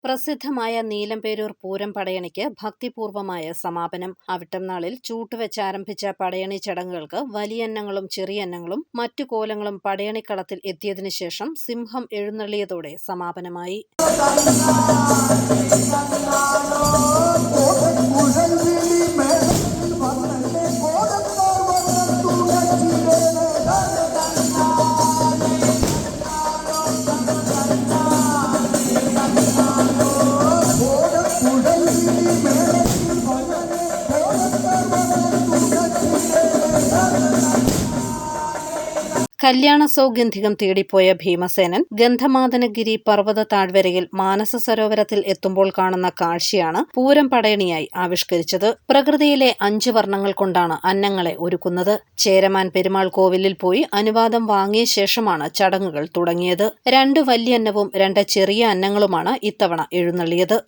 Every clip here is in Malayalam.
പ്രസിദ്ധമായ നീലംപേരൂർ പൂരം പടയണിക്ക് ഭക്തിപൂർവമായ സമാപനം. അവിട്ടം നാളിൽ ചൂട്ടുവെച്ചാരംഭിച്ച പടയണി ചടങ്ങുകൾക്ക് വലിയന്നങ്ങളും ചെറിയന്നങ്ങളും മറ്റു കോലങ്ങളും പടയണിക്കളത്തിൽ എത്തിയതിനു ശേഷം സിംഹം എഴുന്നള്ളിയതോടെ സമാപനമായി. കല്യാണ സൗഗന്ധികം തേടിപ്പോയ ഭീമസേനൻ ഗന്ധമാദനഗിരി പർവ്വത താഴ്വരയിൽ മാനസ സരോവരത്തിൽ എത്തുമ്പോൾ കാണുന്ന കാഴ്ചയാണ് പൂരം പടയണിയായി ആവിഷ്കരിച്ചത്. പ്രകൃതിയിലെ 5 വർണ്ണങ്ങൾ കൊണ്ടാണ് അന്നങ്ങളെ ഒരുക്കുന്നത്. ചേരമാൻ പെരുമാൾ കോവിലിൽ പോയി അനുവാദം വാങ്ങിയ ശേഷമാണ് ചടങ്ങുകൾ തുടങ്ങിയത്. 2 വലിയ അന്നവും 2 ചെറിയ അന്നങ്ങളുമാണ് ഇത്തവണ എഴുന്നള്ളിയത്.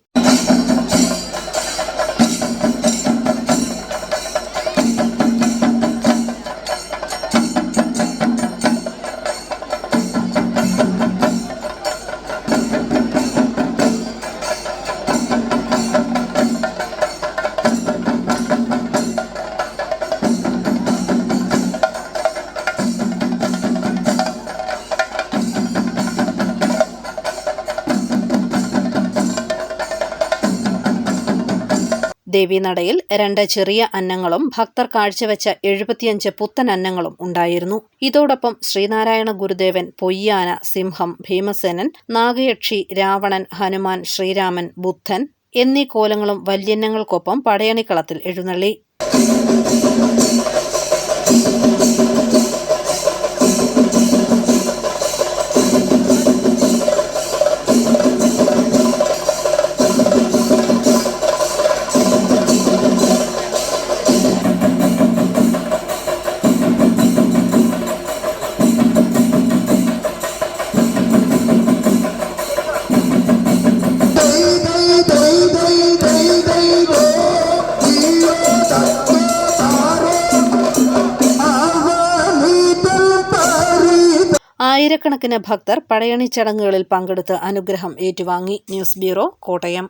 ദേവീനടയിൽ 2 ചെറിയ അന്നങ്ങളും ഭക്തർ കാഴ്ചവെച്ച 75 പുത്തൻ അന്നങ്ങളും ഉണ്ടായിരുന്നു. ഇതോടൊപ്പം ശ്രീനാരായണ ഗുരുദേവൻ, പൊയ്യാന, സിംഹം, ഭീമസേനൻ, നാഗയക്ഷി, രാവണൻ, ഹനുമാൻ, ശ്രീരാമൻ, ബുദ്ധൻ എന്നീ കോലങ്ങളും വല്യന്നങ്ങൾക്കൊപ്പം പടയണിക്കളത്തിൽ എഴുന്നള്ളി. ആയിരക്കണക്കിന് ഭക്തർ പടയണി ചടങ്ങുകളിൽ പങ്കെടുത്ത് അനുഗ്രഹം ഏറ്റുവാങ്ങി. News bureau, Kottayam.